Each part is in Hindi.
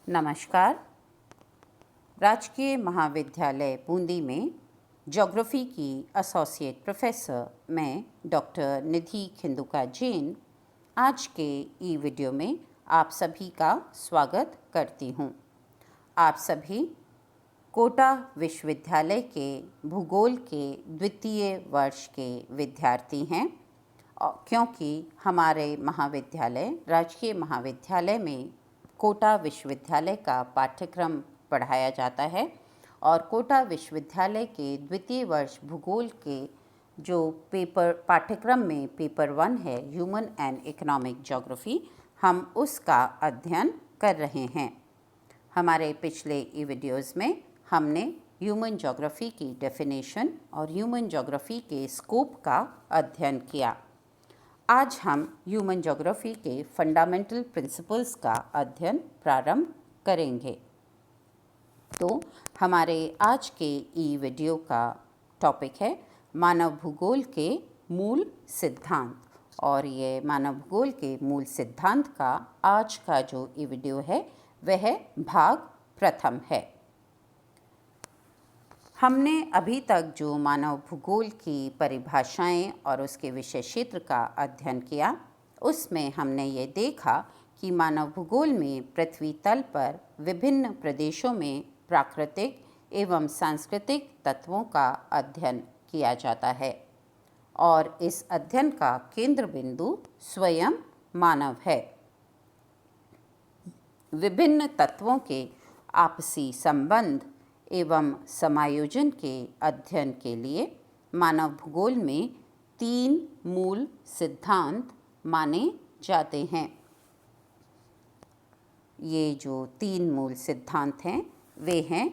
नमस्कार। राजकीय महाविद्यालय बूंदी में ज्योग्राफी की एसोसिएट प्रोफेसर मैं डॉक्टर निधि खिंदुका जैन आज के ई वीडियो में आप सभी का स्वागत करती हूँ। आप सभी कोटा विश्वविद्यालय के भूगोल के द्वितीय वर्ष के विद्यार्थी हैं क्योंकि हमारे महाविद्यालय राजकीय महाविद्यालय में कोटा विश्वविद्यालय का पाठ्यक्रम पढ़ाया जाता है और कोटा विश्वविद्यालय के द्वितीय वर्ष भूगोल के जो पाठ्यक्रम में पेपर 1 है ह्यूमन एंड इकोनॉमिक ज्योग्राफी, हम उसका अध्ययन कर रहे हैं। हमारे पिछले ई वीडियोज़ में हमने ह्यूमन ज्योग्राफी की डेफिनेशन और ह्यूमन ज्योग्राफी के स्कोप का अध्ययन किया। आज हम ह्यूमन ज्योग्राफी के फंडामेंटल प्रिंसिपल्स का अध्ययन प्रारंभ करेंगे। तो हमारे आज के ई वीडियो का टॉपिक है मानव भूगोल के मूल सिद्धांत, और ये मानव भूगोल के मूल सिद्धांत का आज का जो ई वीडियो है वह भाग प्रथम है। हमने अभी तक जो मानव भूगोल की परिभाषाएं और उसके विषय क्षेत्र का अध्ययन किया, उसमें हमने ये देखा कि मानव भूगोल में पृथ्वी तल पर विभिन्न प्रदेशों में प्राकृतिक एवं सांस्कृतिक तत्वों का अध्ययन किया जाता है और इस अध्ययन का केंद्र बिंदु स्वयं मानव है। विभिन्न तत्वों के आपसी संबंध एवं समायोजन के अध्ययन के लिए मानव भूगोल में 3 मूल सिद्धांत माने जाते हैं। ये जो 3 मूल सिद्धांत हैं वे हैं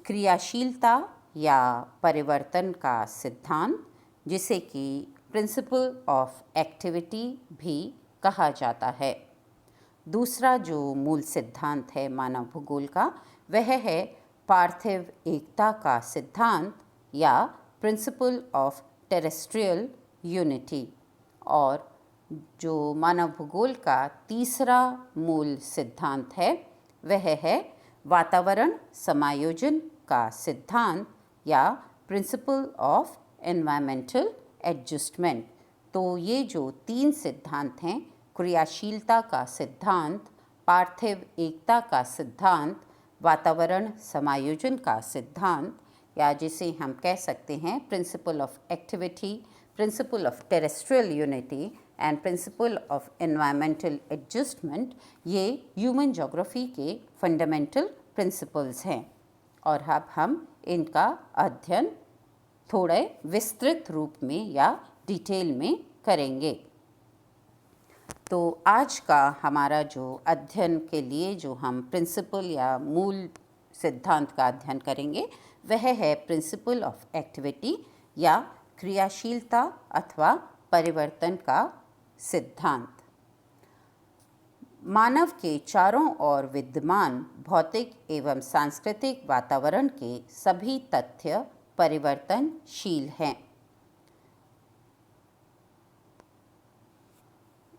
क्रियाशीलता या परिवर्तन का सिद्धांत, जिसे कि प्रिंसिपल ऑफ एक्टिविटी भी कहा जाता है। दूसरा जो मूल सिद्धांत है मानव भूगोल का वह है पार्थिव एकता का सिद्धांत या प्रिंसिपल ऑफ टेरेस्ट्रियल यूनिटी, और जो मानव भूगोल का तीसरा मूल सिद्धांत है वह है वातावरण समायोजन का सिद्धांत या प्रिंसिपल ऑफ एनवायरमेंटल एडजस्टमेंट। तो ये जो 3 सिद्धांत हैं, क्रियाशीलता का सिद्धांत, पार्थिव एकता का सिद्धांत, वातावरण समायोजन का सिद्धांत, या जिसे हम कह सकते हैं principle of activity, principle of terrestrial unity and principle of environmental adjustment, ये ह्यूमन ज्योग्राफी के फंडामेंटल प्रिंसिपल्स हैं और अब हम इनका अध्ययन थोड़े विस्तृत रूप में या डिटेल में करेंगे। तो आज का हमारा जो अध्ययन के लिए जो हम प्रिंसिपल या मूल सिद्धांत का अध्ययन करेंगे वह है प्रिंसिपल ऑफ एक्टिविटी या क्रियाशीलता अथवा परिवर्तन का सिद्धांत। मानव के चारों ओर विद्यमान भौतिक एवं सांस्कृतिक वातावरण के सभी तथ्य परिवर्तनशील हैं।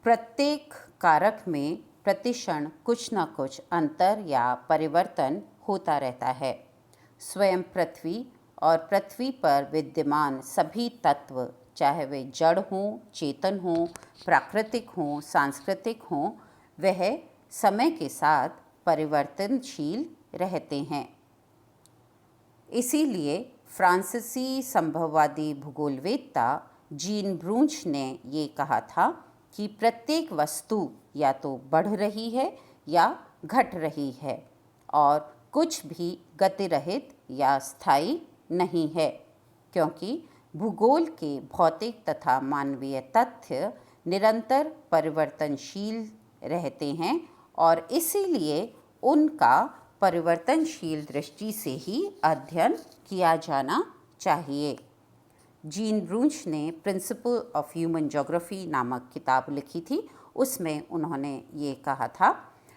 प्रत्येक कारक में प्रतिक्षण कुछ न कुछ अंतर या परिवर्तन होता रहता है। स्वयं पृथ्वी और पृथ्वी पर विद्यमान सभी तत्व, चाहे वे जड़ हों, चेतन हों, प्राकृतिक हों, सांस्कृतिक हों, वह समय के साथ परिवर्तनशील रहते हैं। इसीलिए फ्रांसीसी संभववादी भूगोलवेत्ता जीन ब्रूंच ने ये कहा था कि प्रत्येक वस्तु या तो बढ़ रही है या घट रही है और कुछ भी गतिरहित या स्थायी नहीं है, क्योंकि भूगोल के भौतिक तथा मानवीय तथ्य निरंतर परिवर्तनशील रहते हैं और इसीलिए उनका परिवर्तनशील दृष्टि से ही अध्ययन किया जाना चाहिए। जीन ब्रूंच ने प्रिंसिपल ऑफ ह्यूमन ज्योग्राफी नामक किताब लिखी थी। उसमें उन्होंने ये कहा था,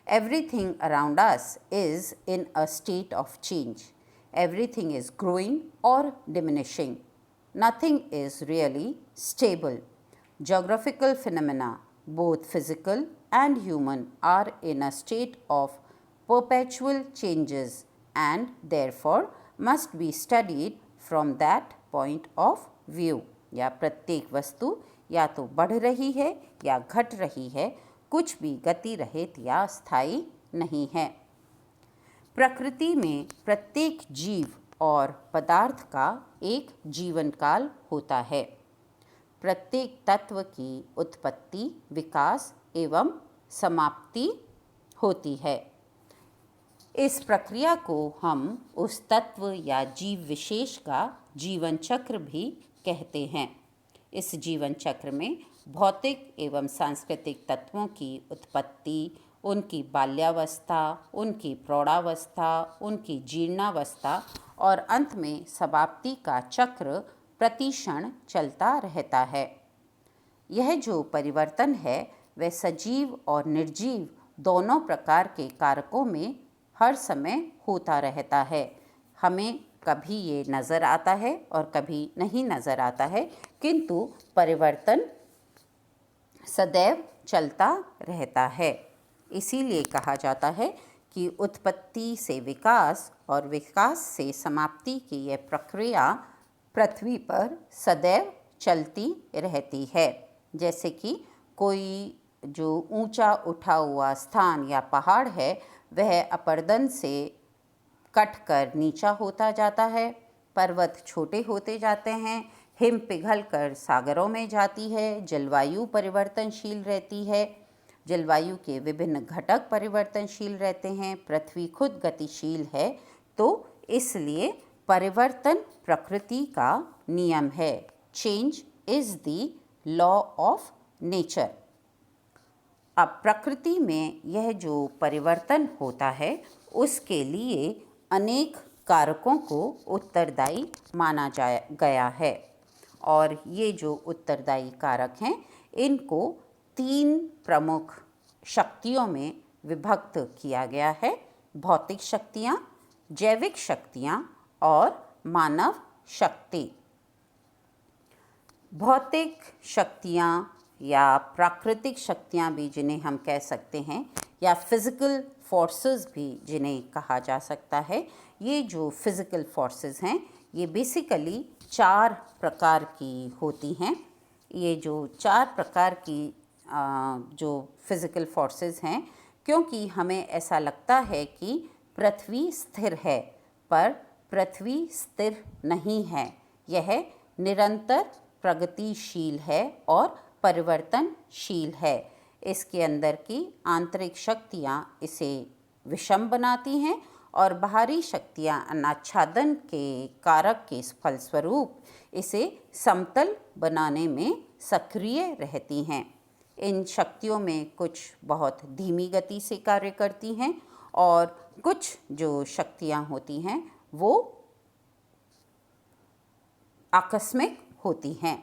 everything around us is in a state of change, everything is growing और diminishing, nothing is really stable, geographical phenomena both physical and human are in a state of perpetual changes and therefore must be studied from that point of view। या प्रत्येक वस्तु या तो बढ़ रही है या घट रही है, कुछ भी गति रहित या स्थायी नहीं है। प्रकृति में प्रत्येक जीव और पदार्थ का एक जीवन काल होता है। प्रत्येक तत्व की उत्पत्ति, विकास एवं समाप्ति होती है। इस प्रक्रिया को हम उस तत्व या जीव विशेष का जीवन चक्र भी कहते हैं। इस जीवन चक्र में भौतिक एवं सांस्कृतिक तत्वों की उत्पत्ति, उनकी बाल्यावस्था, उनकी प्रौढ़ावस्था, उनकी जीर्णावस्था और अंत में समाप्ति का चक्र प्रतिक्षण चलता रहता है। यह जो परिवर्तन है वह सजीव और निर्जीव दोनों प्रकार के कारकों में हर समय होता रहता है। हमें कभी ये नज़र आता है और कभी नहीं नज़र आता है, किंतु परिवर्तन सदैव चलता रहता है। इसीलिए कहा जाता है कि उत्पत्ति से विकास और विकास से समाप्ति की यह प्रक्रिया पृथ्वी पर सदैव चलती रहती है। जैसे कि कोई जो ऊंचा उठा हुआ स्थान या पहाड़ है वह अपरदन से कटकर नीचा होता जाता है, पर्वत छोटे होते जाते हैं, हिम पिघलकर सागरों में जाती है, जलवायु परिवर्तनशील रहती है, जलवायु के विभिन्न घटक परिवर्तनशील रहते हैं, पृथ्वी खुद गतिशील है। तो इसलिए परिवर्तन प्रकृति का नियम है। Change is the law of nature. अब प्रकृति में यह जो परिवर्तन होता है उसके लिए अनेक कारकों को उत्तरदायी माना गया है, और ये जो उत्तरदायी कारक हैं इनको 3 प्रमुख शक्तियों में विभक्त किया गया है: भौतिक शक्तियाँ, जैविक शक्तियाँ और मानव शक्ति। भौतिक शक्तियाँ या प्राकृतिक शक्तियाँ भी जिन्हें हम कह सकते हैं, या फिज़िकल फोर्सेस भी जिन्हें कहा जा सकता है, ये जो फिज़िकल फोर्सेस हैं ये बेसिकली 4 प्रकार की होती हैं। ये जो 4 प्रकार की जो फिज़िकल फोर्सेस हैं, क्योंकि हमें ऐसा लगता है कि पृथ्वी स्थिर है, पर पृथ्वी स्थिर नहीं है। यह निरंतर प्रगतिशील है और परिवर्तनशील है। इसके अंदर की आंतरिक शक्तियाँ इसे विषम बनाती हैं और बाहरी शक्तियाँ अनाच्छादन के कारक के फलस्वरूप इसे समतल बनाने में सक्रिय रहती हैं। इन शक्तियों में कुछ बहुत धीमी गति से कार्य करती हैं और कुछ जो शक्तियाँ होती हैं वो आकस्मिक होती हैं।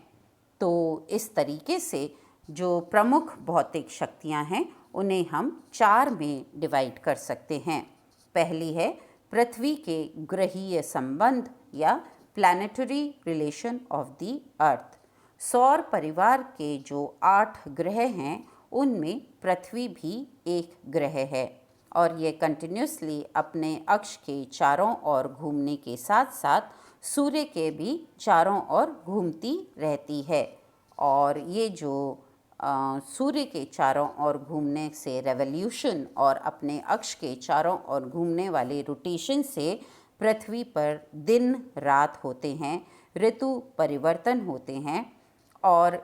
तो इस तरीके से जो प्रमुख भौतिक शक्तियाँ हैं उन्हें हम 4 में डिवाइड कर सकते हैं। पहली है पृथ्वी के ग्रहीय संबंध या planetary relation of the earth. सौर परिवार के जो 8 ग्रह हैं उनमें पृथ्वी भी एक ग्रह है और ये कंटिन्यूसली अपने अक्ष के चारों ओर घूमने के साथ साथ सूर्य के भी चारों ओर घूमती रहती है। और ये जो सूर्य के चारों ओर घूमने से रेवोल्यूशन और अपने अक्ष के चारों ओर घूमने वाले रोटेशन से पृथ्वी पर दिन रात होते हैं, ऋतु परिवर्तन होते हैं और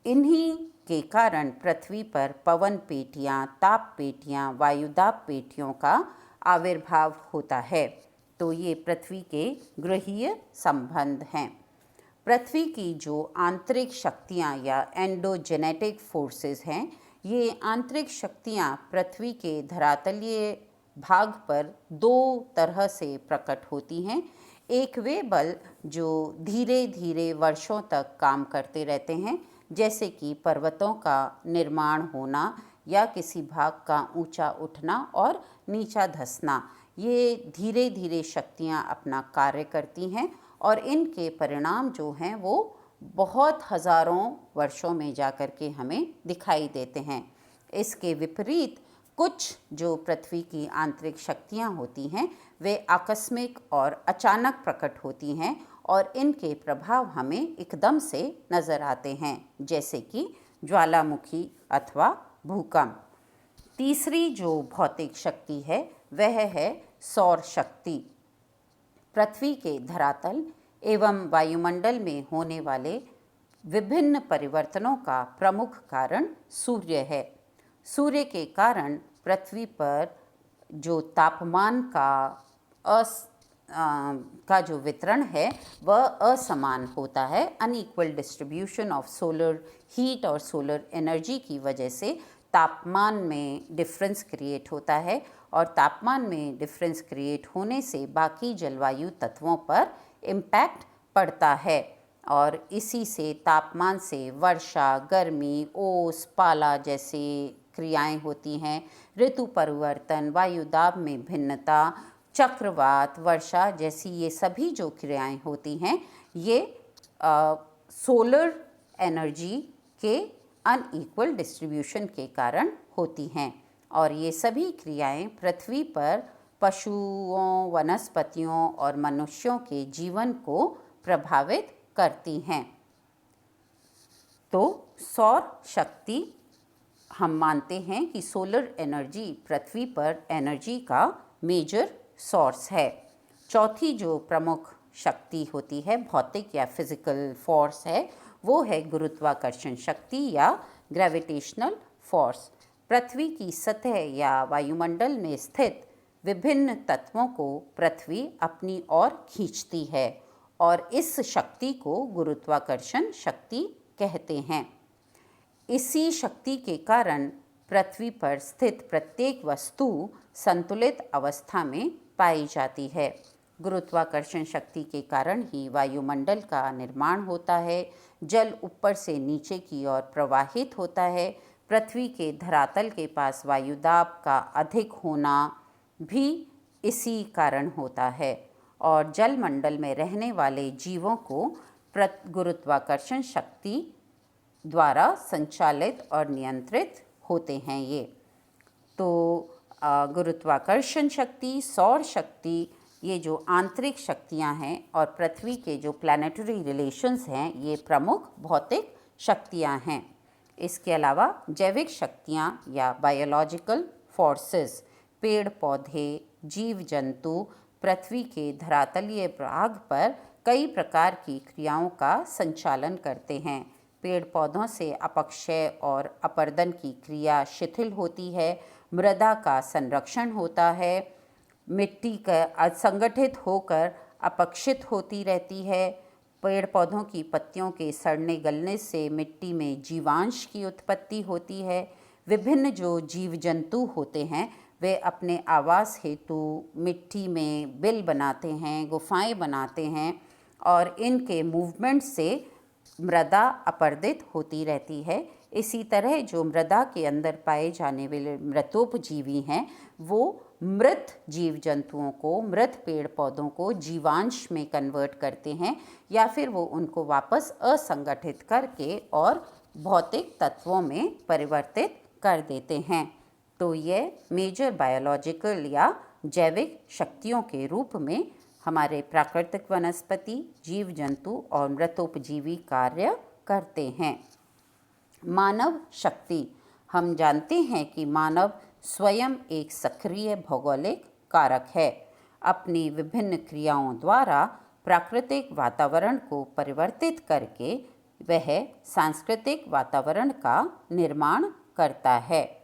इन्हीं के कारण पृथ्वी पर पवन पेटियाँ, ताप पेटियाँ, वायुदाब पेटियों का आविर्भाव होता है। तो ये पृथ्वी के ग्रहीय संबंध हैं। पृथ्वी की जो आंतरिक शक्तियाँ या एंडोजेनेटिक फोर्सेस हैं, ये आंतरिक शक्तियाँ पृथ्वी के धरातलीय भाग पर 2 तरह से प्रकट होती हैं। एक वे बल जो धीरे धीरे वर्षों तक काम करते रहते हैं, जैसे कि पर्वतों का निर्माण होना या किसी भाग का ऊंचा उठना और नीचा धंसना। ये धीरे धीरे शक्तियाँ अपना कार्य करती हैं और इनके परिणाम जो हैं वो बहुत हज़ारों वर्षों में जाकर के हमें दिखाई देते हैं। इसके विपरीत कुछ जो पृथ्वी की आंतरिक शक्तियाँ होती हैं वे आकस्मिक और अचानक प्रकट होती हैं और इनके प्रभाव हमें एकदम से नज़र आते हैं, जैसे कि ज्वालामुखी अथवा भूकंप। तीसरी जो भौतिक शक्ति है वह है सौर शक्ति। पृथ्वी के धरातल एवं वायुमंडल में होने वाले विभिन्न परिवर्तनों का प्रमुख कारण सूर्य है। सूर्य के कारण पृथ्वी पर जो तापमान का जो वितरण है वह असमान होता है। Unequal distribution of solar heat और सोलर एनर्जी की वजह से तापमान में डिफरेंस क्रिएट होता है और तापमान में डिफरेंस क्रिएट होने से बाकी जलवायु तत्वों पर इम्पैक्ट पड़ता है और इसी से तापमान से वर्षा, गर्मी, ओस, पाला जैसे क्रियाएं होती हैं। ऋतु परिवर्तन, वायुदाब में भिन्नता, चक्रवात, वर्षा जैसी ये सभी जो क्रियाएं होती हैं ये सोलर एनर्जी के अनइक्वल डिस्ट्रीब्यूशन के कारण होती हैं और ये सभी क्रियाएं पृथ्वी पर पशुओं, वनस्पतियों और मनुष्यों के जीवन को प्रभावित करती हैं। तो सौर शक्ति हम मानते हैं कि सोलर एनर्जी पृथ्वी पर एनर्जी का मेजर सोर्स है। चौथी जो प्रमुख शक्ति होती है, भौतिक या फिजिकल फोर्स है, वो है गुरुत्वाकर्षण शक्ति या ग्रेविटेशनल फोर्स। पृथ्वी की सतह या वायुमंडल में स्थित विभिन्न तत्वों को पृथ्वी अपनी ओर खींचती है और इस शक्ति को गुरुत्वाकर्षण शक्ति कहते हैं। इसी शक्ति के कारण पृथ्वी पर स्थित प्रत्येक वस्तु संतुलित अवस्था में पाई जाती है। गुरुत्वाकर्षण शक्ति के कारण ही वायुमंडल का निर्माण होता है, जल ऊपर से नीचे की ओर प्रवाहित होता है। पृथ्वी के धरातल के पास वायुदाब का अधिक होना भी इसी कारण होता है और जलमंडल में रहने वाले जीवों को गुरुत्वाकर्षण शक्ति द्वारा संचालित और नियंत्रित होते हैं ये। तो गुरुत्वाकर्षण शक्ति, सौर शक्ति, ये जो आंतरिक शक्तियां हैं और पृथ्वी के जो प्लैनेटरी रिलेशंस हैं ये प्रमुख भौतिक शक्तियां हैं। इसके अलावा जैविक शक्तियां या बायोलॉजिकल फोर्सेस, पेड़ पौधे, जीव जंतु पृथ्वी के धरातलीय भाग पर कई प्रकार की क्रियाओं का संचालन करते हैं। पेड़ पौधों से अपक्षय और अपर्दन की क्रिया शिथिल होती है, मृदा का संरक्षण होता है, मिट्टी का असंगठित होकर अपक्षित होती रहती है। पेड़ पौधों की पत्तियों के सड़ने गलने से मिट्टी में जीवांश की उत्पत्ति होती है। विभिन्न जो जीव जंतु होते हैं वे अपने आवास हेतु मिट्टी में बिल बनाते हैं, गुफाएं बनाते हैं और इनके मूवमेंट से मृदा अपर्दित होती रहती है। इसी तरह जो मृदा के अंदर पाए जाने वाले मृतोपजीवी हैं वो मृत जीव जंतुओं को, मृत पेड़ पौधों को जीवांश में कन्वर्ट करते हैं या फिर वो उनको वापस असंगठित करके और भौतिक तत्वों में परिवर्तित कर देते हैं। तो ये मेजर बायोलॉजिकल या जैविक शक्तियों के रूप में हमारे प्राकृतिक वनस्पति, जीव जंतु और मृतोपजीवी कार्य करते हैं। मानव शक्ति, हम जानते हैं कि मानव स्वयं एक सक्रिय भौगोलिक कारक है। अपनी विभिन्न क्रियाओं द्वारा प्राकृतिक वातावरण को परिवर्तित करके वह सांस्कृतिक वातावरण का निर्माण करता है।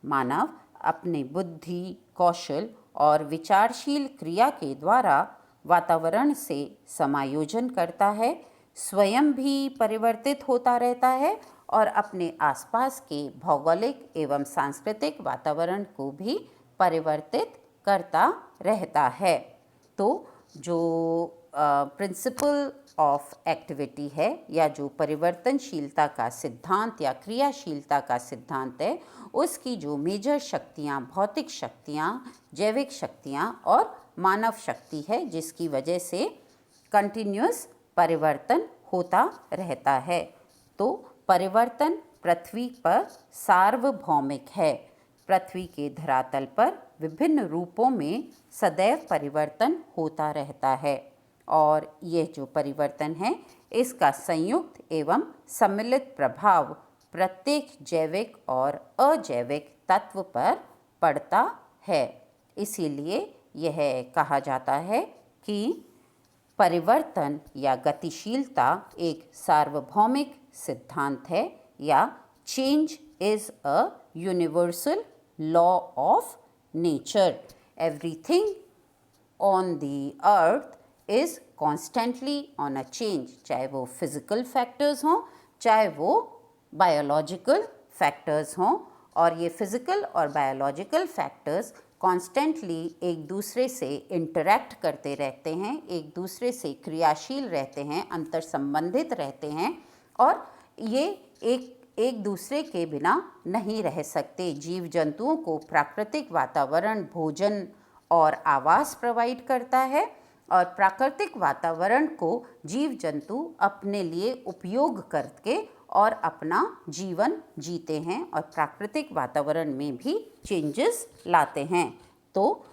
मानव अपने बुद्धि, कौशल और विचारशील क्रिया के द्वारा वातावरण से समायोजन करता है, स्वयं भी परिवर्तित होता रहता है और अपने आसपास के भौगोलिक एवं सांस्कृतिक वातावरण को भी परिवर्तित करता रहता है। तो जो प्रिंसिपल ऑफ एक्टिविटी है या जो परिवर्तनशीलता का सिद्धांत या क्रियाशीलता का सिद्धांत है, उसकी जो मेजर शक्तियाँ, भौतिक शक्तियाँ, जैविक शक्तियाँ और मानव शक्ति है, जिसकी वजह से कंटिन्यूअस परिवर्तन होता रहता है। तो परिवर्तन पृथ्वी पर सार्वभौमिक है। पृथ्वी के धरातल पर विभिन्न रूपों में सदैव परिवर्तन होता रहता है और यह जो परिवर्तन है इसका संयुक्त एवं सम्मिलित प्रभाव प्रत्येक जैविक और अजैविक तत्व पर पड़ता है। इसीलिए यह कहा जाता है कि परिवर्तन या गतिशीलता एक सार्वभौमिक सिद्धांत है या change is a universal law of nature. Everything on the earth is constantly on a change, चाहे वो फिजिकल फैक्टर्स हों चाहे वो बायोलॉजिकल फैक्टर्स हों, और ये फिजिकल और बायोलॉजिकल फैक्टर्स कॉन्स्टेंटली एक दूसरे से इंटरैक्ट करते रहते हैं, एक दूसरे से क्रियाशील रहते हैं, अंतर संबंधित रहते हैं और ये एक दूसरे के बिना नहीं रह सकते। जीव जंतुओं को प्राकृतिक वातावरण, भोजन और आवास प्रोवाइड करता है और प्राकृतिक वातावरण को जीव जंतु अपने लिए उपयोग करके और अपना जीवन जीते हैं और प्राकृतिक वातावरण में भी चेंजेस लाते हैं। तो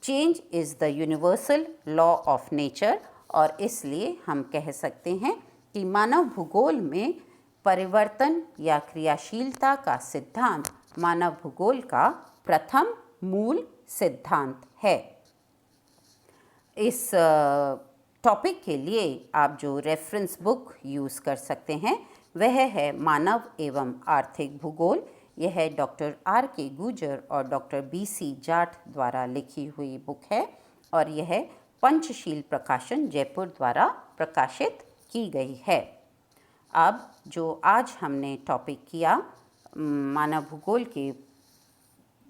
change is the universal law of nature और इसलिए हम कह सकते हैं कि मानव भूगोल में परिवर्तन या क्रियाशीलता का सिद्धांत मानव भूगोल का प्रथम मूल सिद्धांत है। इस टॉपिक के लिए आप जो रेफरेंस बुक यूज़ कर सकते हैं वह है मानव एवं आर्थिक भूगोल। यह डॉक्टर R.K. गुर्जर और डॉक्टर B.C. जाट द्वारा लिखी हुई बुक है और यह पंचशील प्रकाशन जयपुर द्वारा प्रकाशित की गई है। अब जो आज हमने टॉपिक किया मानव भूगोल के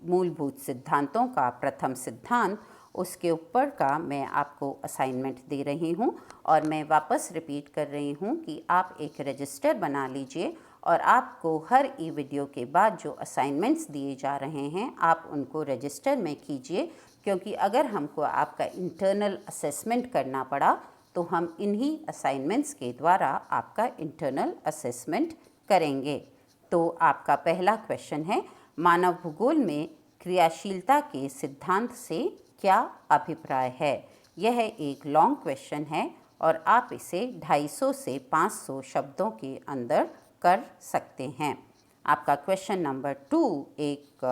मूलभूत सिद्धांतों का प्रथम सिद्धांत, उसके ऊपर का मैं आपको असाइनमेंट दे रही हूँ और मैं वापस रिपीट कर रही हूँ कि आप एक रजिस्टर बना लीजिए और आपको हर ई वीडियो के बाद जो असाइनमेंट्स दिए जा रहे हैं आप उनको रजिस्टर में कीजिए, क्योंकि अगर हमको आपका इंटरनल असेसमेंट करना पड़ा तो हम इन्हीं असाइनमेंट्स के द्वारा आपका इंटरनल असेसमेंट करेंगे। तो आपका पहला क्वेश्चन है, मानव भूगोल में क्रियाशीलता के सिद्धांत से क्या अभिप्राय है। यह एक लॉन्ग क्वेश्चन है और आप इसे 250 से 500 शब्दों के अंदर कर सकते हैं। आपका क्वेश्चन नंबर 2 एक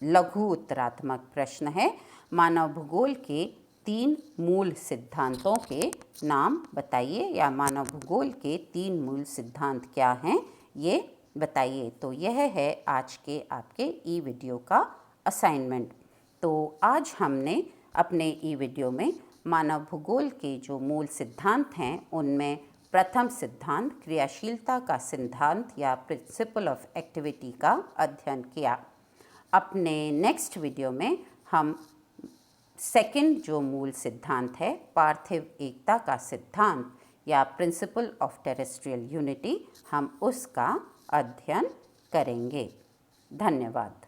लघु उत्तरात्मक प्रश्न है। मानव भूगोल के 3 मूल सिद्धांतों के नाम बताइए या मानव भूगोल के 3 मूल सिद्धांत क्या हैं ये बताइए। तो यह है आज के आपके ई वीडियो का असाइनमेंट। तो आज हमने अपने ई वीडियो में मानव भूगोल के जो मूल सिद्धांत हैं उनमें प्रथम सिद्धांत क्रियाशीलता का सिद्धांत या प्रिंसिपल ऑफ एक्टिविटी का अध्ययन किया। अपने नेक्स्ट वीडियो में हम सेकंड जो मूल सिद्धांत है पार्थिव एकता का सिद्धांत या प्रिंसिपल ऑफ टेरेस्ट्रियल यूनिटी, हम उसका अध्ययन करेंगे। धन्यवाद।